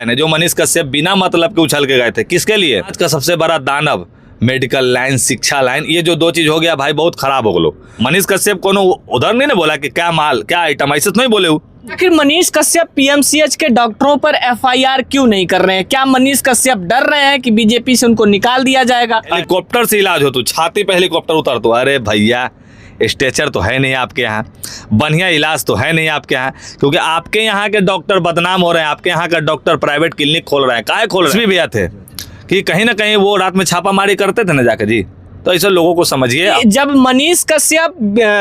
जो मनीष कश्यप बिना मतलब के उछल के गए थे, किसके लिए? आज का सबसे बड़ा दानव मेडिकल लाइन, शिक्षा लाइन, ये जो दो चीज हो गया भाई, बहुत खराब हो गलो। मनीष कश्यप को उधर नहीं ना बोला कि क्या माल क्या आइटम, ऐसे तो नहीं बोले। आखिर मनीष कश्यप पीएमसीएच के डॉक्टरों पर एफआईआर क्यों नहीं कर रहे हैं? क्या मनीष कश्यप डर रहे हैं कि बीजेपी से उनको निकाल दिया जाएगा? हेलीकॉप्टर से इलाज हो, तू छाती पे हेलीकॉप्टर उतर तो, अरे भैया स्ट्रेचर तो है नहीं आपके यहाँ, बढ़िया इलाज तो है नहीं आपके यहाँ, क्योंकि आपके यहाँ के डॉक्टर बदनाम हो रहे हैं। आपके यहाँ का डॉक्टर प्राइवेट क्लिनिक खोल रहे हैं, काहे खोल रहे हैं? भैया थे कि कहीं ना कहीं वो रात में छापामारी करते थे ना जाकर जी, तो ऐसे लोगों को समझिए। जब मनीष कश्यप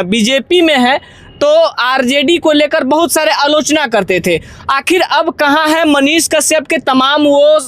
बीजेपी में है तो आरजेडी को लेकर बहुत सारे आलोचना करते थे। आखिर अब कहाँ है मनीष कश्यप के तमाम वो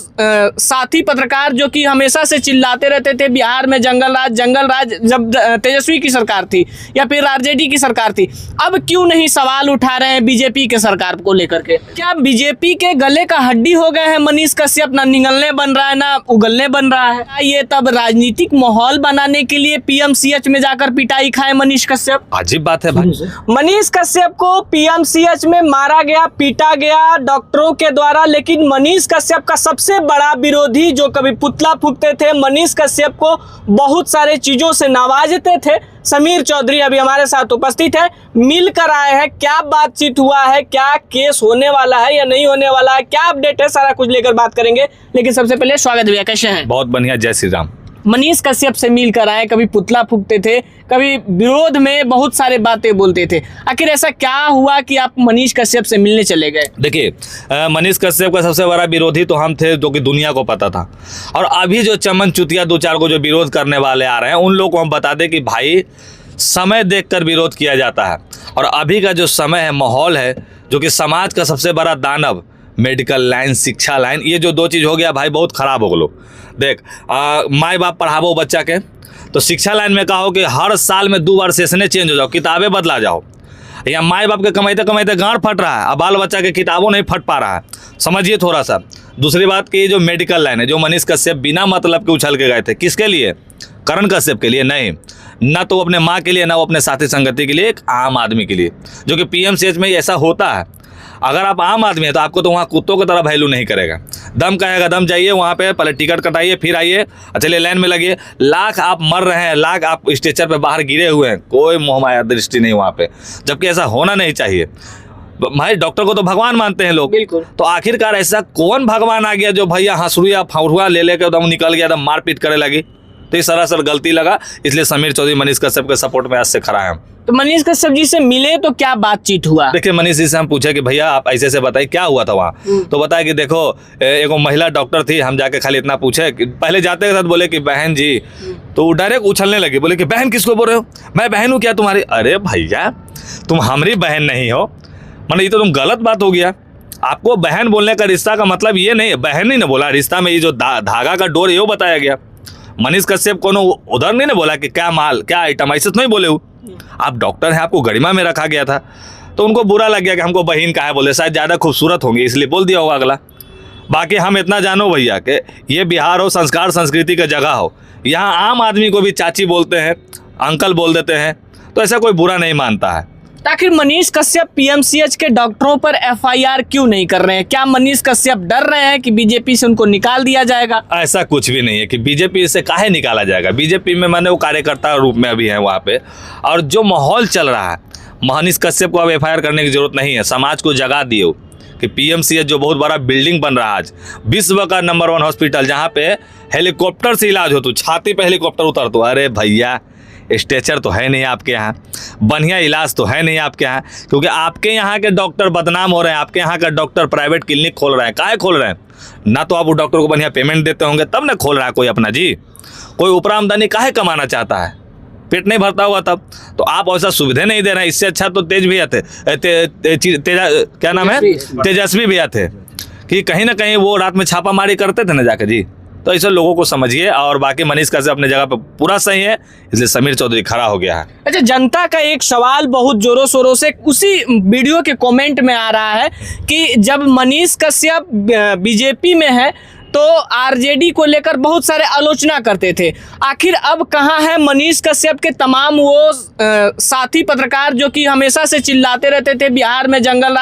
साथी पत्रकार जो कि हमेशा से चिल्लाते रहते थे बिहार में जंगल राज, जब तेजस्वी की सरकार थी या फिर आरजेडी की सरकार थी, अब क्यों नहीं सवाल उठा रहे हैं बीजेपी के सरकार को लेकर के? क्या बीजेपी के गले का हड्डी हो गए हैं मनीष कश्यप? ना निगलने बन रहा है ना उगलने बन रहा है। ये तब राजनीतिक माहौल बनाने के लिए पीएमसीएच में जाकर पिटाई खाए मनीष कश्यप? अजीब बात है भाई। मनीष कश्यप को पीएमसीएच में मारा गया, पीटा गया डॉक्टरों के द्वारा, लेकिन मनीष कश्यप का सबसे बड़ा विरोधी जो कभी पुतला फूंकते थे, मनीष कश्यप को बहुत सारे चीजों से नवाजते थे, समीर चौधरी अभी हमारे साथ उपस्थित है, मिलकर आए हैं। क्या बातचीत हुआ है, क्या केस होने वाला है या नहीं होने वाला है, क्या अपडेट है, सारा कुछ लेकर बात करेंगे। लेकिन सबसे पहले स्वागत भैया, कैसे हैं? बहुत बढ़िया, जय श्री राम। मनीष कश्यप से मिलकर आए, कभी पुतला फूंकते थे, कभी विरोध में बहुत सारे बातें बोलते थे। आखिर ऐसा क्या हुआ कि आप मनीष कश्यप से मिलने चले गए? देखिए, मनीष कश्यप का सबसे बड़ा विरोधी तो हम थे, जो कि दुनिया को पता था। और अभी जो चमन चुतिया दो चार को जो विरोध करने वाले आ रहे हैं, उन लोगों को हम बता दें कि भाई समय देखकर विरोध किया जाता है। और अभी का जो समय है, माहौल है, जो कि समाज का सबसे बड़ा दानव मेडिकल लाइन, शिक्षा लाइन, ये जो दो चीज़ हो गया भाई, बहुत खराब हो गलो। देख, माँ बाप पढ़ावो बच्चा के, तो शिक्षा लाइन में कहो कि हर साल में 2 बार सेशने चेंज हो जाओ, किताबें बदला जाओ। या माँ बाप के कमाते कमाते गांड फट रहा है, अब बाल बच्चा के किताबों नहीं फट पा रहा है, समझिए थोड़ा सा। दूसरी बात कि जो मेडिकल लाइन है, जो मनीष कश्यप बिना मतलब के उछल के गए थे, किसके लिए? करण कश्यप के लिए नहीं, ना तो वो अपने माँ के लिए, ना वो अपने साथी संगति के लिए, एक आम आदमी के लिए, जो कि पीएमसीएच में ऐसा होता है। अगर आप आम आदमी हैं तो आपको तो वहाँ कुत्तों की तरह वैल्यू नहीं करेगा। दम कहेगा दम जाइए वहाँ पे, पहले टिकट कटाइए, फिर आइए, चलिए लाइन में लगिए। लाख आप मर रहे हैं, लाख आप स्ट्रेचर पे बाहर गिरे हुए हैं, कोई मोहमाया दृष्टि नहीं वहाँ पे, जबकि ऐसा होना नहीं चाहिए। भाई डॉक्टर को तो भगवान मानते हैं लोग, बिल्कुल। तो आखिरकार ऐसा कौन भगवान आ गया जो भैया हंसुआ फौरुआ ले लेकर एकदम निकल गया, एकदम मारपीट करे लगी? तो ये सरासर गलती लगा, इसलिए समीर चौधरी मनीष कश्यप के सपोर्ट में आज से खड़ा है। तो मनीष कश्यप जी से मिले तो क्या बातचीत हुआ? देखिए, मनीष जी से हम पूछे कि भैया आप ऐसे बताइए क्या हुआ था वहाँ। तो बताया कि देखो, एक महिला डॉक्टर थी, हम जाके खाली इतना पूछे कि पहले जाते के साथ बोले कि बहन जी, तो वो डायरेक्ट उछलने लगे, बोले कि बहन किसको बोल रहे हो, मैं बहन हूँ क्या तुम्हारी? अरे भैया तुम हमारी बहन नहीं हो, मतलब ये तो तुम गलत बात हो गया। आपको बहन बोलने का रिश्ता का मतलब ये नहीं है, बहन ही ना बोला, रिश्ता में ये जो धागा का डोर ये बताया गया। मनीष कश्यप को उधर नहीं ना बोला कि क्या माल क्या आइटम, ऐसे तो नहीं बोले। आप डॉक्टर हैं, आपको गरिमा में रखा गया था, तो उनको बुरा लग गया कि हमको बहन कहा है बोले, शायद ज़्यादा खूबसूरत होंगे इसलिए बोल दिया होगा अगला। बाकी हम इतना जानो भैया कि ये बिहार हो, संस्कार संस्कृति का जगह हो, यहाँ आम आदमी को भी चाची बोलते हैं, अंकल बोल देते हैं, तो ऐसा कोई बुरा नहीं मानता है। आखिर मनीष कश्यप पीएमसीएच के डॉक्टरों पर एफआईआर क्यों नहीं कर रहे हैं? क्या मनीष कश्यप डर रहे हैं कि बीजेपी से उनको निकाल दिया जाएगा? ऐसा कुछ भी नहीं है कि बीजेपी से काहे निकाला जाएगा। बीजेपी में मैंने वो कार्यकर्ता रूप में अभी है वहाँ पे, और जो माहौल चल रहा है, मनीष कश्यप को अब एफआईआर करने की जरूरत नहीं है। समाज को जगा दिए कि पीएमसीएच जो बहुत बड़ा बिल्डिंग बन रहा है आज, विश्व का नंबर 1 हॉस्पिटल, जहाँ पे हेलीकॉप्टर से इलाज हो, तो छाती पे हेलीकॉप्टर उतर तो, अरे भैया स्ट्रेचर तो है नहीं आपके यहाँ, बढ़िया इलाज तो है नहीं आपके यहाँ, क्योंकि आपके यहाँ के डॉक्टर बदनाम हो रहे हैं। आपके यहाँ का डॉक्टर प्राइवेट क्लिनिक खोल रहे हैं, काहे खोल रहे हैं? ना तो आप वो डॉक्टर को बढ़िया पेमेंट देते होंगे तब ना खोल रहा है कोई अपना जी। कोई ऊपर आमदनी काहे कमाना चाहता है? पेट नहीं भरता हुआ तब तो आप ऐसा सुविधा नहीं दे रहे हैं। इससे अच्छा तो तेज भैया थे, क्या नाम है, तेजस्वी भैया थे, कि कहीं ना कहीं वो रात में छापामारी करते थे ना जाकर जी। तो ऐसे लोगों को समझिए। और बाकी मनीष कश्यप अपने जगह पे पूरा सही है, इसलिए समीर चौधरी खड़ा हो गया है। अच्छा, जनता का एक सवाल बहुत जोरों शोरों से उसी वीडियो के कमेंट में आ रहा है कि जब मनीष कश्यप बीजेपी में है तो आरजेडी को लेकर बहुत सारे आलोचना करते थे। आखिर अब कहाँ है मनीष कश्यप के तमाम वो साथी पत्रकार जो कि हमेशा से चिल्लाते रहते थे बिहार में जंगल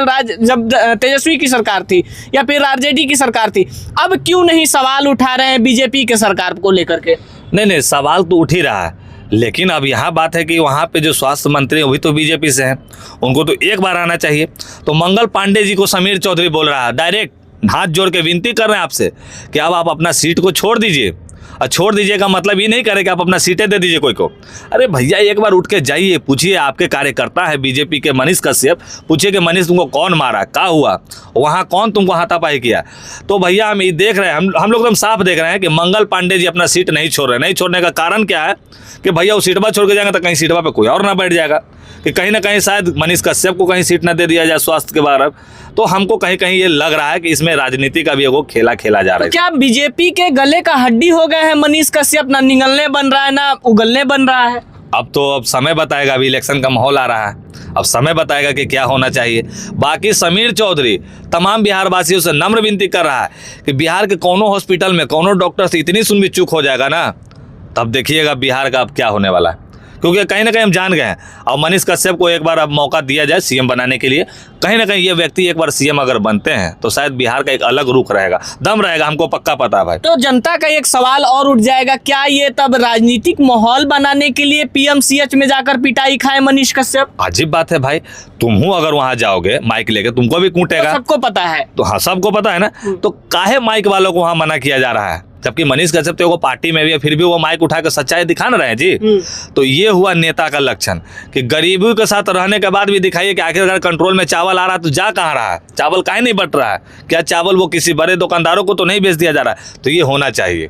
राज जब तेजस्वी की सरकार थी या फिर आरजेडी की सरकार थी, अब क्यों नहीं सवाल उठा रहे हैं बीजेपी के सरकार को लेकर के? नहीं, सवाल तो उठ ही रहा है, लेकिन अब यहाँ बात है कि वहाँ पे जो स्वास्थ्य मंत्री वही तो बीजेपी से हैं, उनको तो एक बार आना चाहिए। तो मंगल पांडे जी को समीर चौधरी बोल रहा है, डायरेक्ट हाथ जोड़ के विनती कर रहे हैं आपसे कि अब आप अपना सीट को छोड़ दीजिए। और छोड़ दीजिए का मतलब ये नहीं करे कि आप अपना सीटें दे दीजिए कोई को। अरे भैया एक बार उठ के जाइए, पूछिए आपके कार्यकर्ता है बीजेपी के मनीष कश्यप, पूछिए कि मनीष तुमको कौन मारा, क्या हुआ, वहाँ कौन तुमको हाथापाई किया। तो भैया हम ये देख रहे हैं, हम लोग एकदम साफ देख रहे हैं कि मंगल पांडे जी अपना सीट नहीं छोड़ रहे। नहीं छोड़ने का कारण क्या है कि भैया वो सीटवा छोड़ के जाएंगे तो कहीं सीटवा पे कोई और ना बैठ जाएगा, कि कहीं ना कहीं शायद मनीष कश्यप को कहीं सीट ना दे दिया जाए स्वास्थ्य के बारे में। तो हमको कहीं कहीं ये लग रहा है कि इसमें राजनीति का भी एगो खेला खेला जा रहा है। तो क्या बीजेपी के गले का हड्डी हो गए हैं मनीष कश्यप? ना निगलने बन रहा है ना उगलने बन रहा है। अब समय बताएगा, अभी इलेक्शन का माहौल आ रहा है, अब समय बताएगा कि क्या होना चाहिए। बाकी समीर चौधरी तमाम बिहार वासियों से नम्र विनती कर रहा है कि बिहार के कोनो हॉस्पिटल में कोनो डॉक्टर से इतनी सुन भी चूक हो जाएगा ना, तब देखिएगा बिहार का अब क्या होने वाला है। क्योंकि कहीं ना कहीं हम जान गए हैं, और मनीष कश्यप को एक बार अब मौका दिया जाए सीएम बनाने के लिए, कहीं ना कहीं ये व्यक्ति एक बार सीएम अगर बनते हैं तो शायद बिहार का एक अलग रुख रहेगा, दम रहेगा, हमको पक्का पता है भाई। तो जनता का एक सवाल और उठ जाएगा, क्या ये तब राजनीतिक माहौल बनाने के लिए पीएमसीएच में जाकर पिटाई खाए मनीष कश्यप? अजीब बात है भाई, तुम अगर वहां जाओगे माइक लेके तुमको भी कूटेगा। तो सबको पता है। तो हाँ, सबको पता है ना, तो काहे माइक वालों को वहां मना किया जा रहा है, जबकि मनीष कश्यप तो वो पार्टी में भी है, फिर भी वो माइक उठा के सच्चाई दिखा ना रहे हैं जी। तो ये हुआ नेता का लक्षण कि गरीबों के साथ रहने के बाद भी दिखाइए कि आखिरकार कंट्रोल में चावल आ रहा है तो जा कहाँ रहा है, चावल काहे नहीं बट रहा है, क्या चावल वो किसी बड़े दुकानदारों को तो नहीं बेच दिया जा रहा है? तो ये होना चाहिए।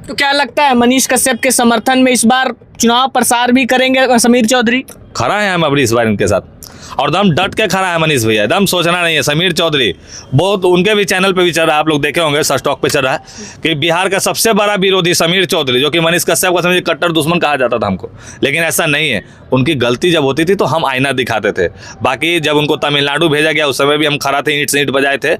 तो क्या लगता है मनीष कश्यप के समर्थन में इस बार चुनाव प्रसार भी करेंगे समीर चौधरी? खड़ा है हम अभी इस बार इनके साथ, और दम डट के खड़ा है मनीष भैया, दम सोचना नहीं है। समीर चौधरी बहुत, उनके भी चैनल पे भी चल रहा है, आप लोग देखे होंगे, सस्टॉक पे चल रहा है कि बिहार का सबसे बड़ा विरोधी समीर चौधरी, जो कि मनीष कश्यप का समझिए कट्टर दुश्मन कहा जाता था हमको, लेकिन ऐसा नहीं है। उनकी गलती जब होती थी तो हम आईना दिखाते थे। बाकी जब उनको तमिलनाडु भेजा गया उस समय भी हम खड़ा थे, ईंट से ईंट बजाए थे।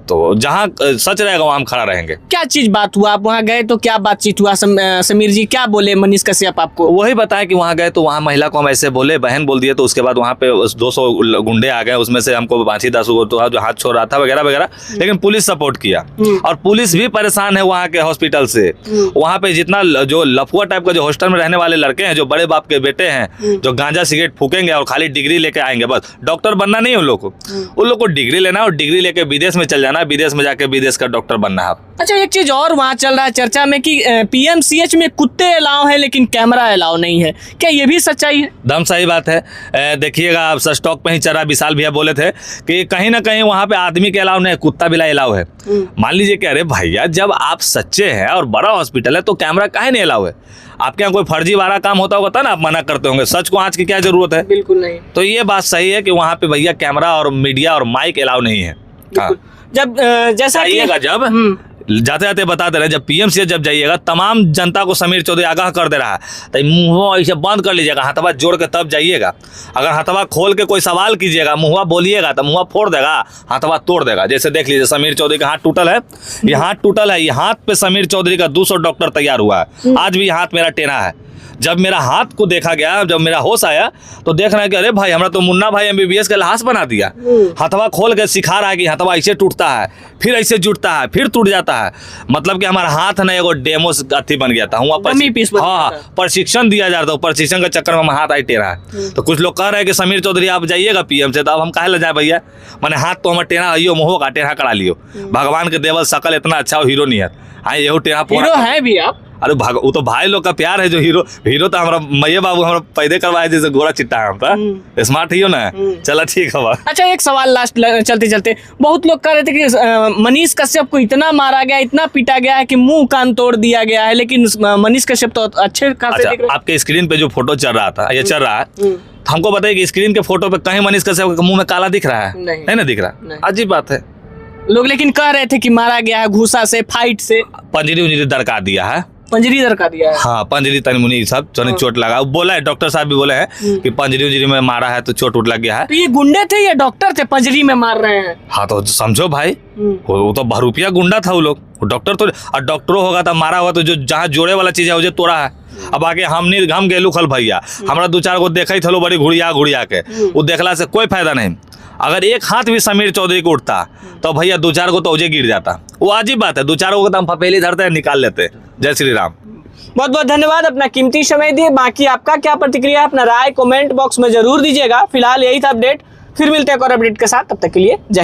तो जहाँ सच रहेगा वहाँ हम खड़ा रहेंगे। क्या चीज बात हुआ, आप वहाँ गए तो क्या बातचीत हुआ? समीर जी क्या बोले मनीष कश्यप आपको? वही बताया कि वहाँ गए तो वहाँ महिला को हम ऐसे बोले, बहन बोल दिए, तो उसके बाद वहाँ पे 200 गुंडे आ गए, उसमें से हमको 5-10 को जो हाथ छोड़ रहा था वगैरह वगैरह, लेकिन पुलिस सपोर्ट किया, और पुलिस भी परेशान है वहाँ के हॉस्पिटल से। वहाँ पे जितना जो लफुआ टाइप का जो हॉस्टल में रहने वाले लड़के हैं, जो बड़े बाप के बेटे हैं, जो गांजा सिगरेट फूकेंगे और खाली डिग्री लेके आएंगे, बस डॉक्टर बनना नहीं है उन लोग को डिग्री लेना और डिग्री लेके विदेश में चल जाना, विदेश में जाके विदेश का डॉक्टर बनना है। अच्छा, एक चीज और वहाँ चल रहा है चर्चा में कि पीएमसीएच में कुत्ते अलाउ है लेकिन कैमरा अलाउ नहीं है, क्या ये भी सच्चाई है? दम सही बात है। देखिएगा आप स्टॉक पे ही चला, विशाल भैया बोले थे कि कहीं ना कहीं वहाँ पे आदमी के अलाउ नहीं, कुत्ता बिलाई अलाउ है। मान लीजिए कि अरे भैया जब आप सच्चे हैं और बड़ा हॉस्पिटल है तो कैमरा काहे नहीं अलाउ है? आपके यहाँ कोई फर्जी वाला काम होता होगा तो ना आप मना करते होंगे, सच को आँच की क्या जरूरत है? बिल्कुल नहीं। तो ये बात सही है कि वहाँ पे भैया कैमरा और मीडिया और माइक अलाउ नहीं है। हाँ। जब जैसा जाइएगा, जब जाते जाते बता दे रहे हैं, जब पीएमसीएच जब जाइएगा तमाम जनता को समीर चौधरी आगाह कर दे रहा है, तो मुँह ऐसे बंद कर लीजिएगा, हाथवा जोड़ के तब जाइएगा। अगर हाथवा खोल के कोई सवाल कीजिएगा, मुँहवा बोलिएगा तो मुँहवा फोड़ देगा, हाथवा तोड़ देगा। जैसे देख लीजिए समीर चौधरी का हाथ टूटल है, ये हाथ टूटल है, ये हाथ पे समीर चौधरी का 200 डॉक्टर तैयार हुआ है। आज भी हाथ मेरा टेढ़ा है। जब मेरा हाथ को देखा गया, जब मेरा होश आया तो देख रहा है कि अरे भाई हमरा तो मुन्ना भाई एमबीबीएस का लाश बना दिया। हथवा खोल के सिखा रहा है कि हथवा ऐसे टूटता है, फिर ऐसे जुटता है, फिर टूट जाता है। मतलब कि हमारा हाथ ना एगो डेमो अथी बन गया था। हाँ, प्रशिक्षण दिया जा रहा था, प्रशिक्षण के चक्कर में हमारा हाथ आई टेढ़ा है। तो कुछ लोग कह रहे हैं कि समीर चौधरी आप जाइएगा पीएम से, तो अब हम काहे ले जाए भैया? मैंने हाथ तो हमारा टेढ़ा है, मुँह का टेढ़ा करा लियो। भगवान के देवल शकल इतना अच्छा हो, हीरो नहीं है। हाँ, ये टेढ़ा है भी आप। अरे वो तो भाई लोग का प्यार है, जो हीरो तो हमारा मैया बाबू हमारा पैदे करवाए, जैसे गोरा चिट्टा है हम स्मार्ट ही हो ना। चला ठीक है। अच्छा, एक सवाल लास्ट चलते चलते, बहुत लोग कह रहे थे कि मनीष कश्यप को इतना मारा गया, इतना पीटा गया है कि मुंह कान तोड़ दिया गया है, लेकिन मनीष कश्यप तो अच्छे खासे दिख रहे हैं। आपके स्क्रीन पे जो फोटो चल रहा था, ये चल रहा है, हमको बताइए कि स्क्रीन के फोटो पे कहीं मनीष कश्यप के मुंह में काला दिख रहा है? नहीं ना दिख रहा। अजीब बात है। लोग लेकिन कह रहे थे कि मारा गया है घूसा से, फाइट से, पंजरी उंजरी दरका दिया है। पंजरी इधर का दिया है। हाँ पंजरी तनी मुनी सब चोने चोट लगा, बोला है डॉक्टर साहब भी बोले हैं कि पंजरी उंजरी में मारा है तो चोट उठ लग गया है। तो ये गुंडे थे या डॉक्टर थे पंजरी में मार रहे हैं? हाँ तो समझो भाई, वो तो भरूपिया गुंडा था वो लोग, वो डॉक्टर तो, और डॉक्टरों होगा तो मारा हुआ तो जो जहाँ जोड़े वाला चीज है वो जो तोड़ा है। अब आगे हम गेलू खल भैया, हमरा 2-4 गो देखा ही थलो बड़ी घुड़िया के, वो देखला से कोई फायदा नहीं। अगर एक हाथ भी समीर चौधरी को उठता तो भैया 2-4 गो तो औजे गिर जाता। वो अजीब बात है, 2-4 गो तो हम फपेली धरते हैं, निकाल लेते। जय श्री राम। बहुत बहुत धन्यवाद, अपना कीमती समय दिए। बाकी आपका क्या प्रतिक्रिया है, अपना राय कमेंट बॉक्स में जरूर दीजिएगा। फिलहाल यही था अपडेट, फिर मिलते हैं एक और अपडेट के साथ, तब तक के लिए जय हिंद।